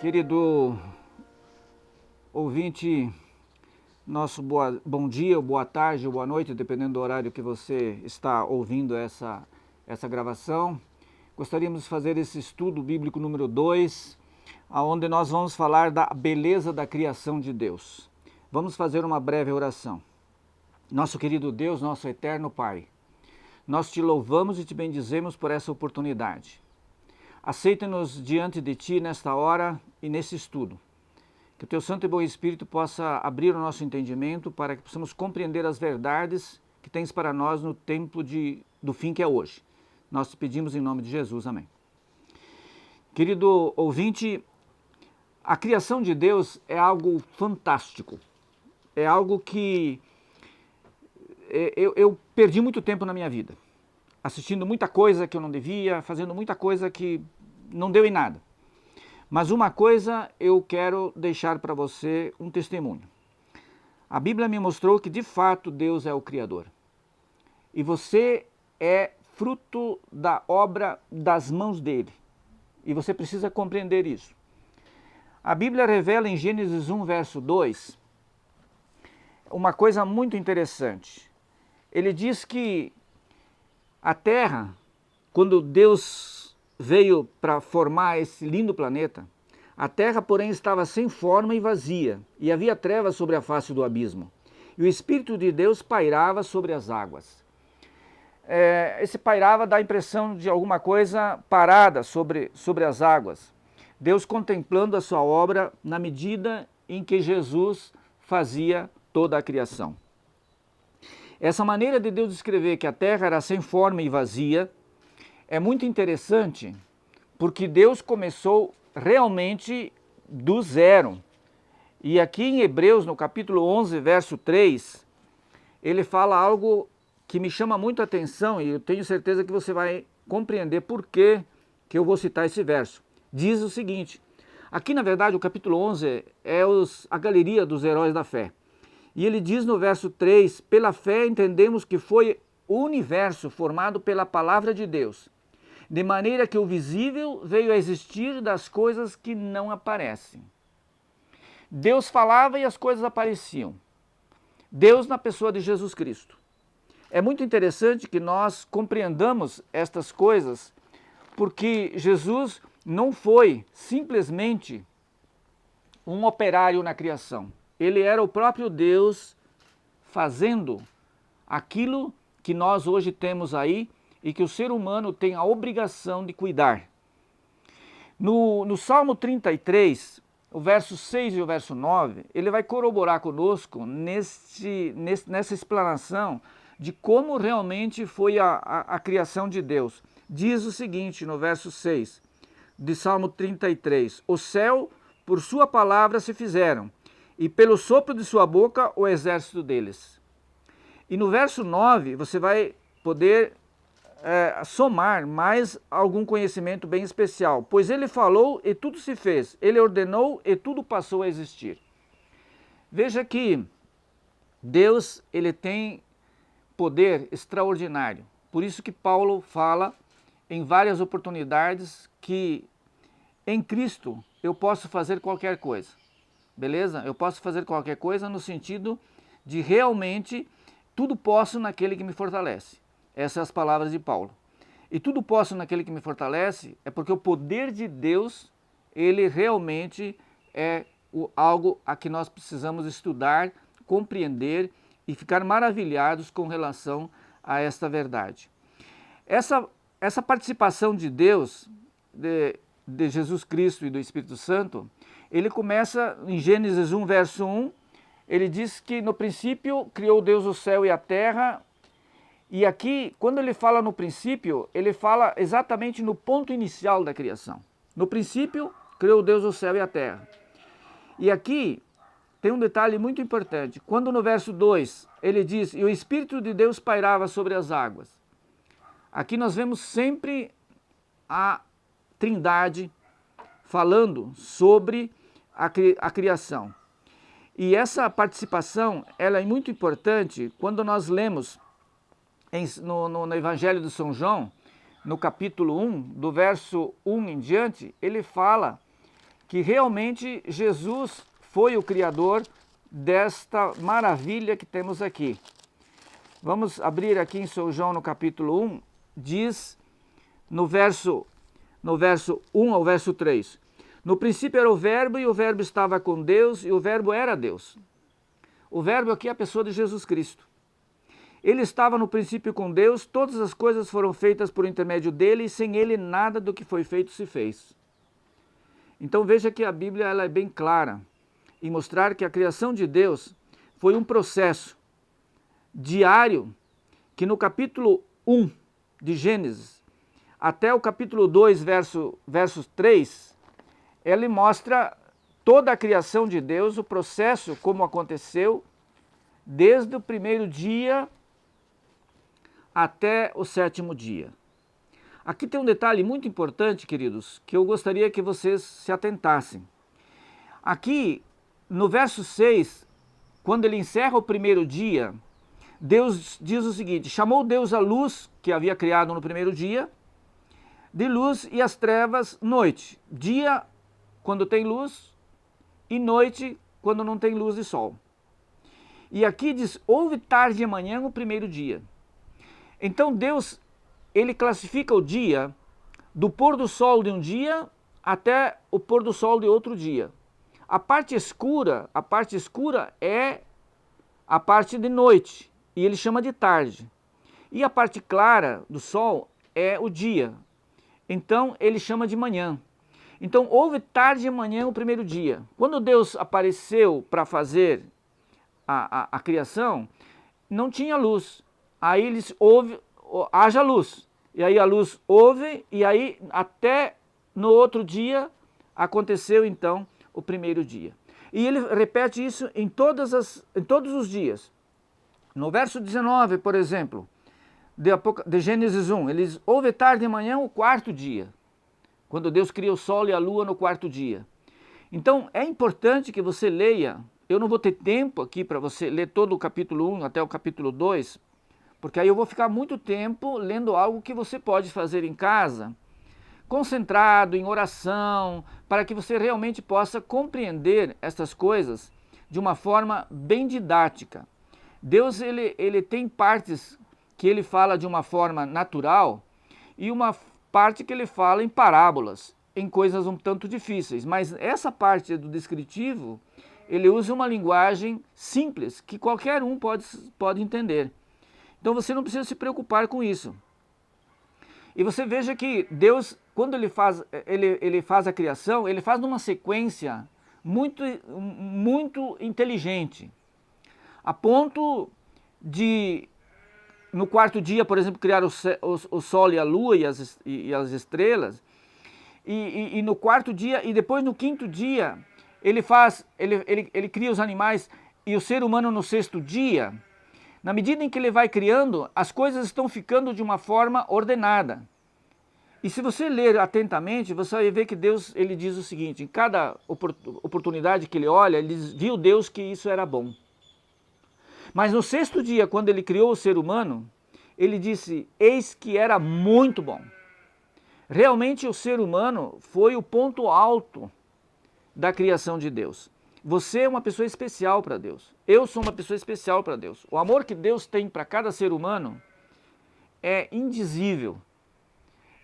Querido ouvinte, nosso bom dia, boa tarde, boa noite, dependendo do horário que você está ouvindo essa gravação. Gostaríamos de fazer esse estudo bíblico número 2, onde nós vamos falar da beleza da criação de Deus. Vamos fazer uma breve oração. Nosso querido Deus, nosso eterno Pai, nós te louvamos e te bendizemos por essa oportunidade. Aceita-nos diante de Ti nesta hora e nesse estudo. Que o Teu Santo e Bom Espírito possa abrir o nosso entendimento para que possamos compreender as verdades que Tens para nós no tempo do fim que é hoje. Nós te pedimos em nome de Jesus. Amém. Querido ouvinte, a criação de Deus é algo fantástico. É algo que eu perdi muito tempo na minha vida, assistindo muita coisa que eu não devia, fazendo muita coisa que não deu em nada. Mas uma coisa eu quero deixar para você um testemunho. A Bíblia me mostrou que de fato Deus é o Criador. E você é fruto da obra das mãos dele. E você precisa compreender isso. A Bíblia revela em Gênesis 1, verso 2, uma coisa muito interessante. Ele diz que a Terra, quando Deus veio para formar esse lindo planeta, a Terra, porém, estava sem forma e vazia, e havia trevas sobre a face do abismo. E o Espírito de Deus pairava sobre as águas. Esse pairava dá a impressão de alguma coisa parada sobre as águas. Deus contemplando a sua obra na medida em que Jesus fazia toda a criação. Essa maneira de Deus descrever que a terra era sem forma e vazia é muito interessante, porque Deus começou realmente do zero. E aqui em Hebreus, no capítulo 11, verso 3, ele fala algo que me chama muito a atenção e eu tenho certeza que você vai compreender por que eu vou citar esse verso. Diz o seguinte, aqui na verdade o capítulo 11 é a galeria dos heróis da fé. E ele diz no verso 3, pela fé entendemos que foi o universo formado pela palavra de Deus, de maneira que o visível veio a existir das coisas que não aparecem. Deus falava e as coisas apareciam. Deus na pessoa de Jesus Cristo. É muito interessante que nós compreendamos estas coisas, porque Jesus não foi simplesmente um operário na criação. Ele era o próprio Deus fazendo aquilo que nós hoje temos aí e que o ser humano tem a obrigação de cuidar. No Salmo 33, o verso 6 e o verso 9, ele vai corroborar conosco nessa explanação de como realmente foi a criação de Deus. Diz o seguinte no verso 6 de Salmo 33, o céu por sua palavra se fizeram, e pelo sopro de sua boca o exército deles. E no verso 9 você vai poder somar mais algum conhecimento bem especial. Pois ele falou e tudo se fez, ele ordenou e tudo passou a existir. Veja que Deus ele tem poder extraordinário. Por isso que Paulo fala em várias oportunidades que em Cristo eu posso fazer qualquer coisa. Beleza? Eu posso fazer qualquer coisa no sentido de realmente tudo posso naquele que me fortalece. Essas são as palavras de Paulo. E tudo posso naquele que me fortalece é porque o poder de Deus, ele realmente é algo a que nós precisamos estudar, compreender e ficar maravilhados com relação a esta verdade. Essa participação de Deus, de Jesus Cristo e do Espírito Santo, ele começa em Gênesis 1, verso 1, ele diz que no princípio criou Deus o céu e a terra, e aqui, quando ele fala no princípio, ele fala exatamente no ponto inicial da criação. No princípio, criou Deus o céu e a terra. E aqui tem um detalhe muito importante, quando no verso 2 ele diz, e o Espírito de Deus pairava sobre as águas. Aqui nós vemos sempre a Trindade falando sobre a criação. E essa participação ela é muito importante quando nós lemos no Evangelho de São João, no capítulo 1, do verso 1 em diante, ele fala que realmente Jesus foi o Criador desta maravilha que temos aqui. Vamos abrir aqui em São João no capítulo 1, diz no verso 1 ao verso 3. No princípio era o Verbo, e o Verbo estava com Deus, e o Verbo era Deus. O Verbo aqui é a pessoa de Jesus Cristo. Ele estava no princípio com Deus, todas as coisas foram feitas por intermédio dele, e sem ele nada do que foi feito se fez. Então veja que a Bíblia ela é bem clara em mostrar que a criação de Deus foi um processo diário, que no capítulo 1 de Gênesis, até o capítulo 2, verso 3, ele mostra toda a criação de Deus, o processo como aconteceu, desde o primeiro dia até o 7º dia. Aqui tem um detalhe muito importante, queridos, que eu gostaria que vocês se atentassem. Aqui, no verso 6, quando ele encerra o primeiro dia, Deus diz o seguinte: chamou Deus a luz, que havia criado no primeiro dia, de luz, e as trevas noite. Dia quando tem luz e noite quando não tem luz de sol. E aqui diz, houve tarde e manhã o primeiro dia. Então Deus, ele classifica o dia do pôr do sol de um dia até o pôr do sol de outro dia. A parte escura é a parte de noite, e ele chama de tarde. E a parte clara do sol é o dia. Então ele chama de manhã. Então houve tarde e manhã o primeiro dia. Quando Deus apareceu para fazer a criação, não tinha luz. Aí eles haja luz. E aí a luz houve, e aí até no outro dia aconteceu então o primeiro dia. E ele repete isso em todos os dias. No verso 19, por exemplo, de Gênesis 1, ele diz, houve tarde e manhã o quarto dia, quando Deus cria o sol e a lua no quarto dia. Então é importante que você leia. Eu não vou ter tempo aqui para você ler todo o capítulo 1 até o capítulo 2, porque aí eu vou ficar muito tempo lendo algo que você pode fazer em casa, concentrado em oração, para que você realmente possa compreender essas coisas de uma forma bem didática. Deus ele tem partes que ele fala de uma forma natural e uma parte que ele fala em parábolas, em coisas um tanto difíceis. Mas essa parte do descritivo, ele usa uma linguagem simples, que qualquer um pode entender. Então você não precisa se preocupar com isso. E você veja que Deus, quando ele faz a criação, ele faz numa sequência muito inteligente. A ponto de, no quarto dia, por exemplo, criar o sol e a lua e as estrelas. E no quarto dia, e depois no quinto dia, ele cria os animais e o ser humano no sexto dia. Na medida em que ele vai criando, as coisas estão ficando de uma forma ordenada. E se você ler atentamente, você vai ver que Deus ele diz o seguinte, em cada oportunidade que ele olha, ele diz, viu Deus que isso era bom. Mas no sexto dia, quando ele criou o ser humano, ele disse, eis que era muito bom. Realmente o ser humano foi o ponto alto da criação de Deus. Você é uma pessoa especial para Deus. Eu sou uma pessoa especial para Deus. O amor que Deus tem para cada ser humano é indizível.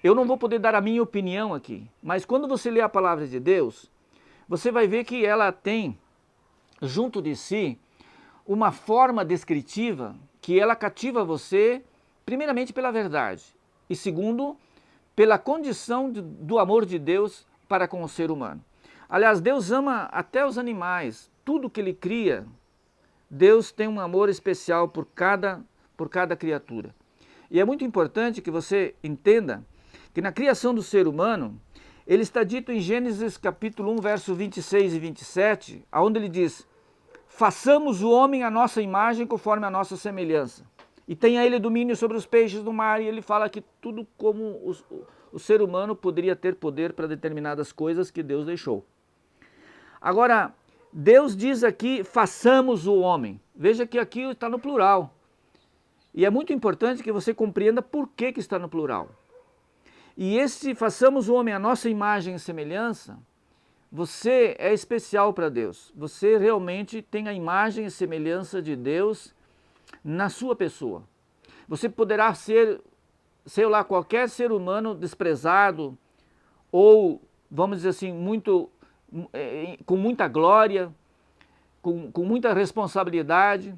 Eu não vou poder dar a minha opinião aqui, mas quando você lê a palavra de Deus, você vai ver que ela tem junto de si uma forma descritiva que ela cativa você, primeiramente pela verdade, e segundo, pela condição do amor de Deus para com o ser humano. Aliás, Deus ama até os animais, tudo que ele cria, Deus tem um amor especial por cada criatura. E é muito importante que você entenda que na criação do ser humano, ele está dito em Gênesis capítulo 1, verso 26 e 27, onde ele diz, façamos o homem à nossa imagem conforme a nossa semelhança. E tenha ele domínio sobre os peixes do mar, e ele fala que tudo como o ser humano poderia ter poder para determinadas coisas que Deus deixou. Agora, Deus diz aqui, façamos o homem. Veja que aqui está no plural. E é muito importante que você compreenda por que está no plural. E esse façamos o homem à nossa imagem e semelhança, Você é especial para Deus. Você realmente tem a imagem e semelhança de Deus na sua pessoa. Você poderá ser, sei lá, qualquer ser humano desprezado ou, vamos dizer assim, com muita glória, com muita responsabilidade,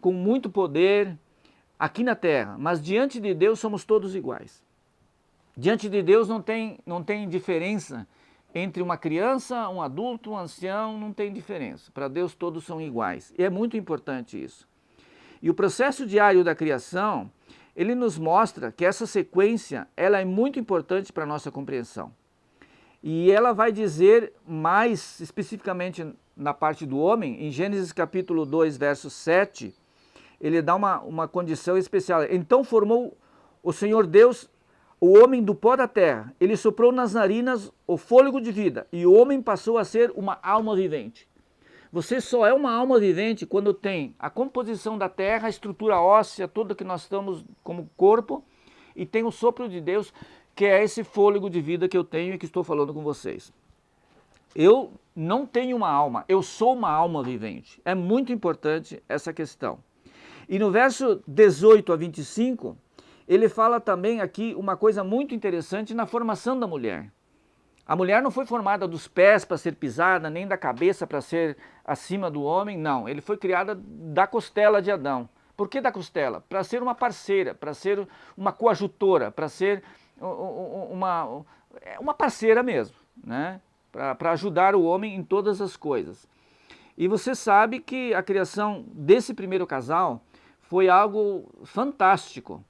com muito poder aqui na terra. Mas diante de Deus somos todos iguais. Diante de Deus não tem diferença entre uma criança, um adulto, um ancião, não tem diferença. Para Deus todos são iguais. E é muito importante isso. E o processo diário da criação, ele nos mostra que essa sequência ela é muito importante para a nossa compreensão. E ela vai dizer mais especificamente na parte do homem, em Gênesis capítulo 2, verso 7, ele dá uma condição especial. Então formou o Senhor Deus o homem do pó da terra, ele soprou nas narinas o fôlego de vida, e o homem passou a ser uma alma vivente. Você só é uma alma vivente quando tem a composição da terra, a estrutura óssea, toda que nós estamos como corpo, e tem o sopro de Deus, que é esse fôlego de vida que eu tenho e que estou falando com vocês. Eu não tenho uma alma, eu sou uma alma vivente. É muito importante essa questão. E no verso 18 a 25, ele fala também aqui uma coisa muito interessante na formação da mulher. A mulher não foi formada dos pés para ser pisada, nem da cabeça para ser acima do homem, não. Ele foi criada da costela de Adão. Por que da costela? Para ser uma parceira, para ser uma coadjutora, para ser uma parceira mesmo, né? Para ajudar o homem em todas as coisas. E você sabe que a criação desse primeiro casal foi algo fantástico,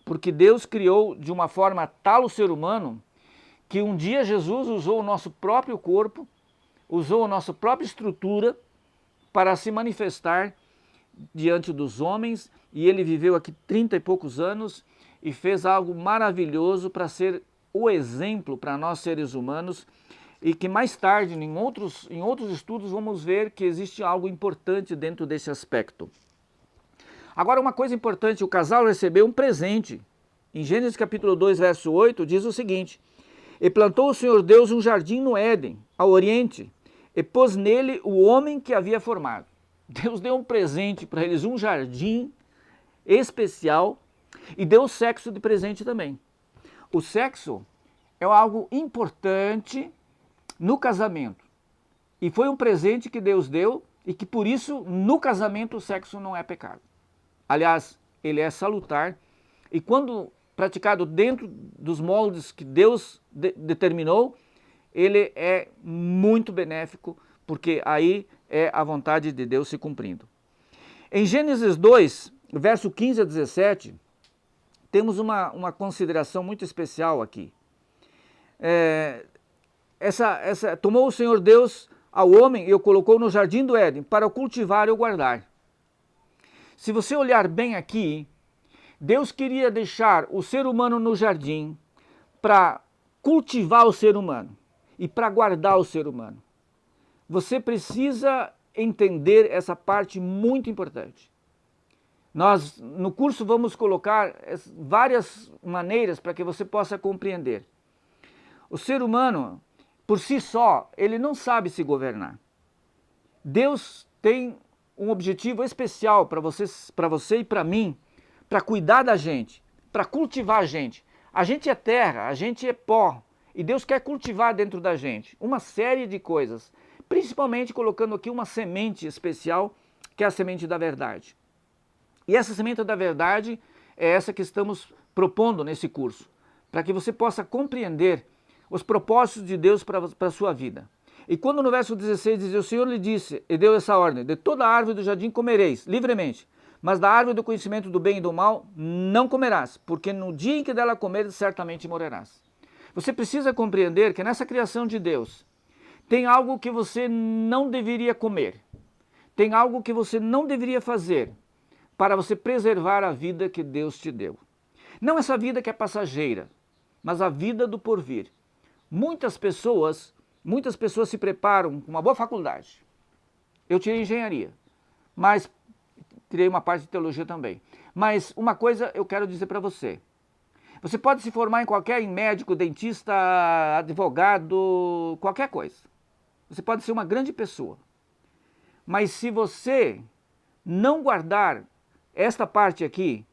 porque Deus criou de uma forma tal o ser humano que um dia Jesus usou o nosso próprio corpo, usou a nossa própria estrutura para se manifestar diante dos homens, e ele viveu aqui 30 e poucos anos e fez algo maravilhoso para ser o exemplo para nós seres humanos, e que mais tarde, em outros estudos, vamos ver que existe algo importante dentro desse aspecto. Agora, uma coisa importante, o casal recebeu um presente. Em Gênesis capítulo 2, verso 8, diz o seguinte: e plantou o Senhor Deus um jardim no Éden, ao oriente, e pôs nele o homem que havia formado. Deus deu um presente para eles, um jardim especial, e deu o sexo de presente também. O sexo é algo importante no casamento. E foi um presente que Deus deu, e que por isso no casamento o sexo não é pecado. Aliás, ele é salutar, e quando praticado dentro dos moldes que Deus determinou, ele é muito benéfico, porque aí é a vontade de Deus se cumprindo. Em Gênesis 2, verso 15 a 17, temos uma consideração muito especial aqui. Tomou o Senhor Deus ao homem e o colocou no jardim do Éden para o cultivar e o guardar. Se você olhar bem aqui, Deus queria deixar o ser humano no jardim para cultivar o ser humano e para guardar o ser humano. Você precisa entender essa parte muito importante. Nós, no curso, vamos colocar várias maneiras para que você possa compreender. O ser humano, por si só, ele não sabe se governar. Deus tem um objetivo especial para você e para mim, para cuidar da gente, para cultivar a gente. A gente é terra, a gente é pó, e Deus quer cultivar dentro da gente uma série de coisas, principalmente colocando aqui uma semente especial, que é a semente da verdade. E essa semente da verdade é essa que estamos propondo nesse curso, para que você possa compreender os propósitos de Deus para a sua vida. E quando no verso 16 diz: o Senhor lhe disse e deu essa ordem: de toda a árvore do jardim comereis livremente, mas da árvore do conhecimento do bem e do mal não comerás, porque no dia em que dela comeres certamente morrerás. Você precisa compreender que nessa criação de Deus tem algo que você não deveria comer, tem algo que você não deveria fazer para você preservar a vida que Deus te deu. Não essa vida que é passageira, mas a vida do porvir. Muitas pessoas se preparam com uma boa faculdade. Eu tirei engenharia, mas tirei uma parte de teologia também. Mas uma coisa eu quero dizer para você. Você pode se formar em médico, dentista, advogado, qualquer coisa. Você pode ser uma grande pessoa. Mas se você não guardar esta parte aqui,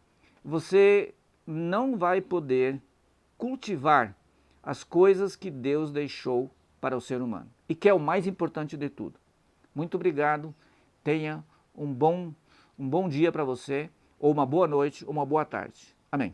você não vai poder cultivar as coisas que Deus deixou para o ser humano. E que é o mais importante de tudo. Muito obrigado. Tenha um bom dia para você, ou uma boa noite, ou uma boa tarde. Amém.